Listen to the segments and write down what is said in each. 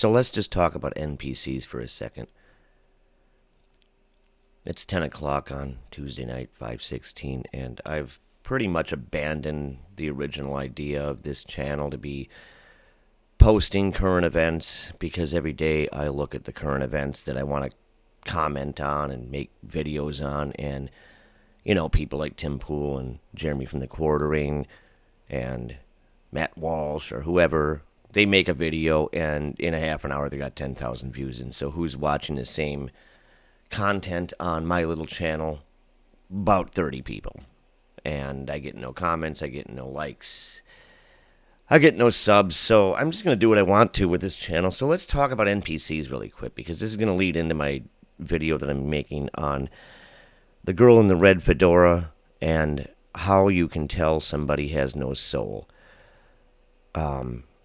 So let's just talk about NPCs for a second. It's 10 o'clock on Tuesday night, 5/16, and I've pretty much abandoned the original idea of this channel to be posting current events because every day I look at the current events that I want to comment on and make videos on, and people like Tim Pool and Jeremy from the Quartering and Matt Walsh or whoever, they make a video and in a half an hour they got 10,000 views. And so who's watching the same content on my little channel? About 30 people. And I get no comments, I get no likes, I get no subs, so I'm just going to do what I want to with this channel. So let's talk about NPCs really quick, because this is going to lead into my video that I'm making on the girl in the red fedora and how you can tell somebody has no soul.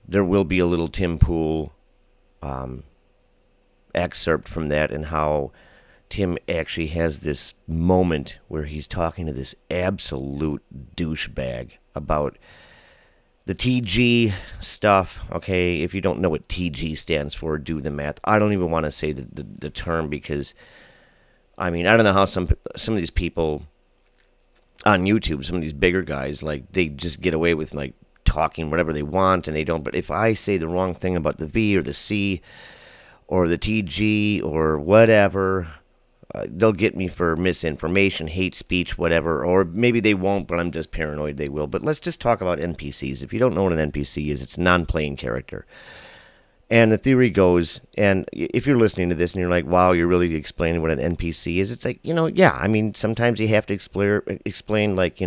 There will be a little Tim Pool excerpt from that, and how Tim actually has this moment where he's talking to this absolute douchebag about the TG stuff. Okay, if you don't know what TG stands for, do the math. I don't even want to say the term, because I don't know how some of these people on YouTube, some of these bigger guys, like, they just get away with like talking whatever they want, and they don't. But if I say the wrong thing about the V or the C or the TG or whatever, they'll get me for misinformation, hate speech, whatever. Or maybe they won't, but I'm just paranoid they will. But let's just talk about NPCs. If you don't know what an NPC is, it's a non-playing character. And the theory goes, and if you're listening to this and you're like, wow, you're really explaining what an NPC is, it's like, yeah, sometimes you have to explain like,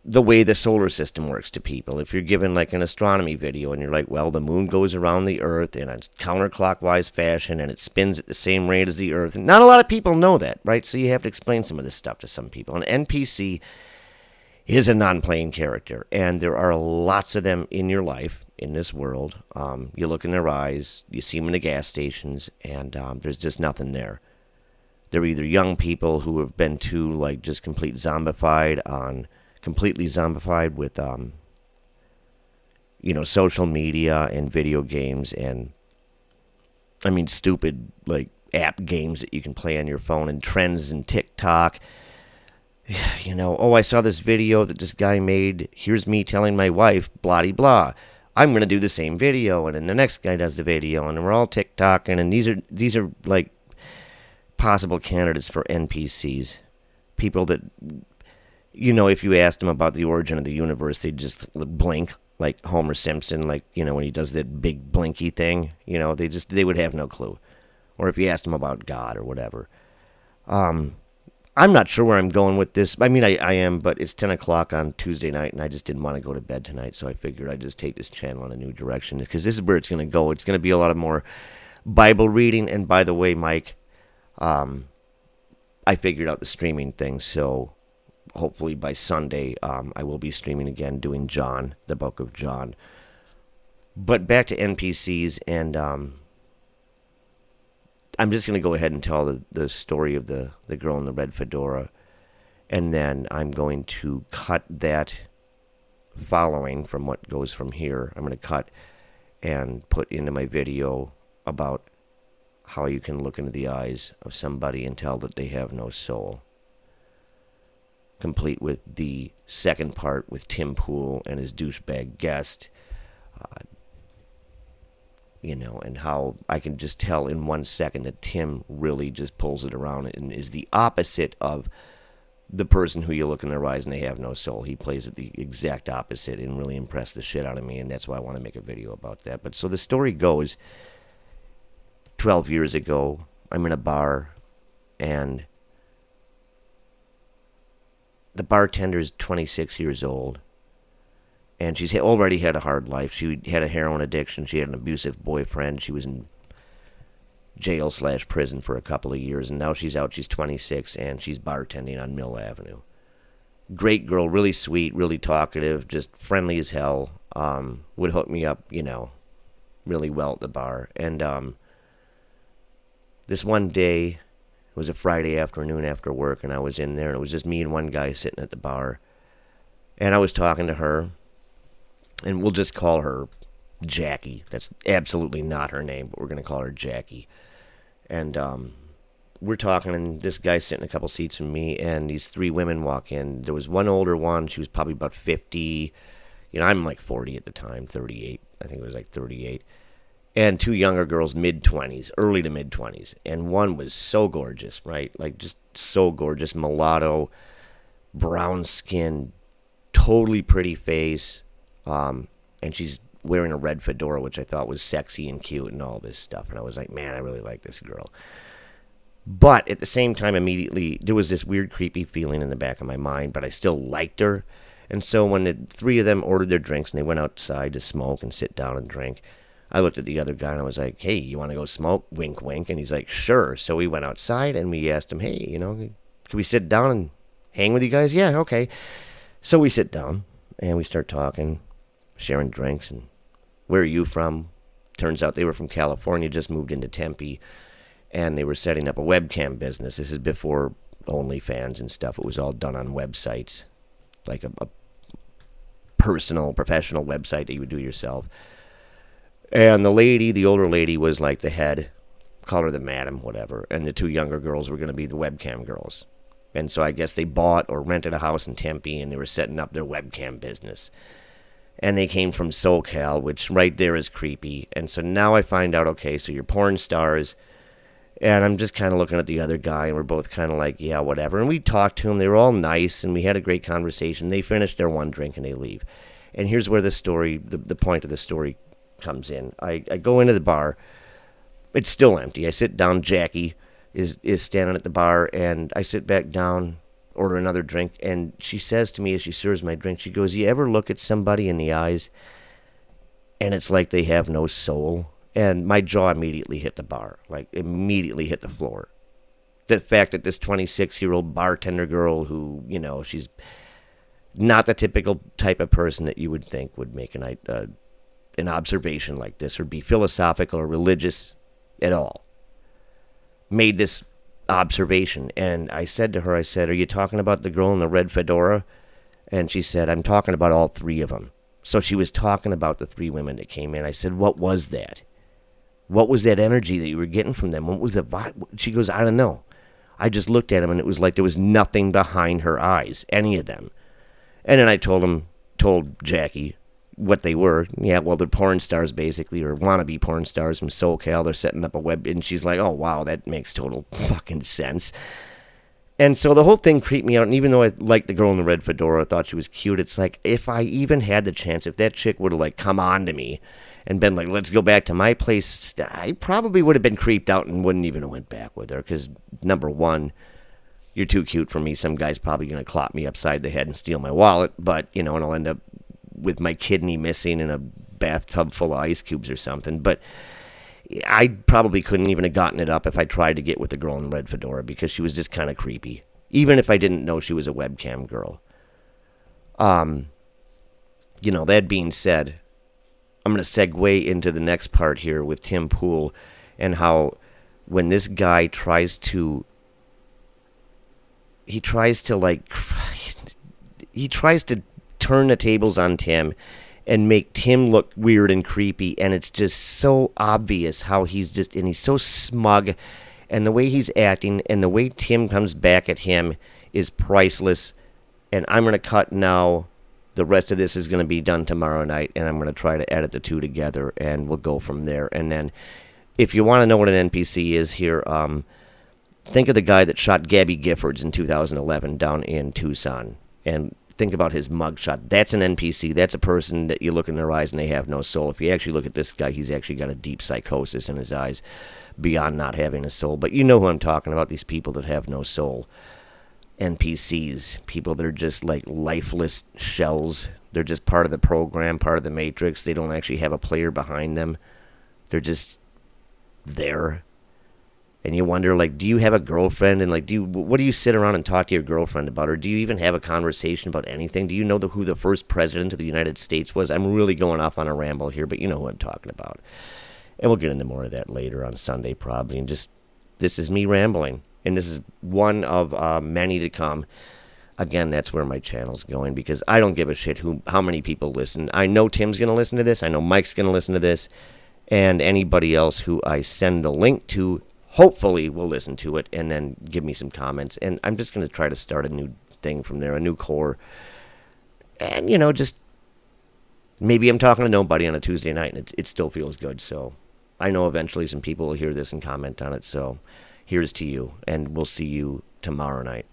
the way the solar system works to people. If you're given like an astronomy video and you're like, well, the moon goes around the earth in a counterclockwise fashion and it spins at the same rate as the earth. And not a lot of people know that, right? So you have to explain some of this stuff to some people. An NPC is a non-playing character, and there are lots of them in your life, in this world. You look in their eyes, you see them in the gas stations, and there's just nothing there. They're either young people who have been too, like, just completely zombified with, social media and video games, and, stupid, like, app games that you can play on your phone, and trends and TikTok. Oh, I saw this video that this guy made. Here's me telling my wife, blah, blah. I'm going to do the same video, and then the next guy does the video, and we're all TikToking, and these are like possible candidates for NPCs. People that, if you asked them about the origin of the universe, they'd just blink, like Homer Simpson, like, when he does that big blinky thing, they would have no clue. Or if you asked them about God or whatever. I'm not sure where I'm going with this. I am, but it's 10 o'clock on Tuesday night, and I just didn't want to go to bed tonight, so I figured I'd just take this channel in a new direction, because this is where it's going to go. It's going to be a lot of more Bible reading, and by the way, Mike, I figured out the streaming thing, so hopefully by Sunday, I will be streaming again, doing John, the book of John. But back to NPCs, and I'm just going to go ahead and tell the story of the girl in the red fedora, and then I'm going to cut that following from what goes from here. I'm going to cut and put into my video about how you can look into the eyes of somebody and tell that they have no soul, complete with the second part with Tim Pool and his douchebag guest. And how I can just tell in 1 second that Tim really just pulls it around and is the opposite of the person who you look in their eyes and they have no soul. He plays it the exact opposite and really impressed the shit out of me, and that's why I want to make a video about that. But so the story goes, 12 years ago, I'm in a bar, and the bartender's 26 years old. And she's already had a hard life. She had a heroin addiction. She had an abusive boyfriend. She was in jail/prison for a couple of years. And now she's out. She's 26, and she's bartending on Mill Avenue. Great girl, really sweet, really talkative, just friendly as hell. Would hook me up, really well at the bar. And this one day, it was a Friday afternoon after work, and I was in there, and it was just me and one guy sitting at the bar. And I was talking to her. And we'll just call her Jackie. That's absolutely not her name, but we're going to call her Jackie. And we're talking, and this guy's sitting a couple seats from me, and these three women walk in. There was one older one. She was probably about 50. I'm like 40 at the time, 38. I think it was like 38. And two younger girls, mid-20s, early to mid-20s. And one was so gorgeous, right? Like, just so gorgeous. Mulatto, brown skin, totally pretty face. And she's wearing a red fedora, which I thought was sexy and cute and all this stuff. And I was like, man, I really like this girl. But at the same time, immediately, there was this weird, creepy feeling in the back of my mind, but I still liked her. And so when the three of them ordered their drinks and they went outside to smoke and sit down and drink, I looked at the other guy and I was like, hey, you want to go smoke? Wink, wink. And he's like, sure. So we went outside and we asked him, hey, can we sit down and hang with you guys? Yeah, okay. So we sit down and we start talking, sharing drinks. And where are you from? Turns out they were from California, just moved into Tempe. And they were setting up a webcam business. This is before OnlyFans and stuff. It was all done on websites, like a personal, professional website that you would do yourself. And the older lady, was like the head, call her the madam, whatever. And the two younger girls were going to be the webcam girls. And so I guess they bought or rented a house in Tempe, and they were setting up their webcam business. And they came from SoCal, which right there is creepy. And so now I find out, okay, so you're porn stars. And I'm just kind of looking at the other guy, and we're both kind of like, yeah, whatever. And we talked to them. They were all nice, and we had a great conversation. They finished their one drink, and they leave. And here's where the story, the point of the story comes in. I go into the bar. It's still empty. I sit down. Jackie is standing at the bar, and I sit back down, order another drink, and she says to me as she serves my drink, she goes, you ever look at somebody in the eyes, and it's like they have no soul? And my jaw immediately hit the bar, like immediately hit the floor. The fact that this 26-year-old bartender girl who, she's not the typical type of person that you would think would make an observation like this or be philosophical or religious at all, made this observation. And I said to her, are you talking about the girl in the red fedora? And she said, I'm talking about all three of them. So she was talking about the three women that came in. I said, what was that? What was that energy that you were getting from them? What was the vibe? She goes, I don't know. I just looked at them, and it was like there was nothing behind her eyes, any of them. And then I told Jackie what they were. Yeah, well, they're porn stars, basically, or wannabe porn stars from SoCal. They're setting up a web, and she's like, oh, wow, that makes total fucking sense. And so the whole thing creeped me out, and even though I liked the girl in the red fedora, I thought she was cute, it's like, if I even had the chance, if that chick would have, come on to me and been like, let's go back to my place, I probably would have been creeped out and wouldn't even have went back with her, because, number one, you're too cute for me. Some guy's probably going to clop me upside the head and steal my wallet, but, and I'll end up with my kidney missing in a bathtub full of ice cubes or something, but I probably couldn't even have gotten it up if I tried to get with the girl in red fedora, because she was just kind of creepy, even if I didn't know she was a webcam girl. That being said, I'm going to segue into the next part here with Tim Pool and how when this guy tries to turn the tables on Tim and make Tim look weird and creepy, and it's just so obvious how he's so smug, and the way he's acting and the way Tim comes back at him is priceless. And I'm going to cut now. The rest of this is going to be done tomorrow night, and I'm going to try to edit the two together, and we'll go from there. And then if you want to know what an NPC is here, think of the guy that shot Gabby Giffords in 2011 down in Tucson, and think about his mugshot. That's an NPC. That's a person that you look in their eyes and they have no soul. If you actually look at this guy, he's actually got a deep psychosis in his eyes beyond not having a soul. But you know who I'm talking about, these people that have no soul. NPCs, people that are just like lifeless shells. They're just part of the program, part of the matrix. They don't actually have a player behind them. They're just there. And you wonder, do you have a girlfriend? And, what do you sit around and talk to your girlfriend about? Or do you even have a conversation about anything? Do you know who the first president of the United States was? I'm really going off on a ramble here, but you know who I'm talking about. And we'll get into more of that later on Sunday, probably. And this is me rambling. And this is one of many to come. again, that's where my channel's going, because I don't give a shit how many people listen. I know Tim's going to listen to this. I know Mike's going to listen to this. And anybody else who I send the link to hopefully will listen to it and then give me some comments. And I'm just going to try to start a new thing from there, a new core. And, just maybe I'm talking to nobody on a Tuesday night, and it still feels good. So I know eventually some people will hear this and comment on it. So here's to you, and we'll see you tomorrow night.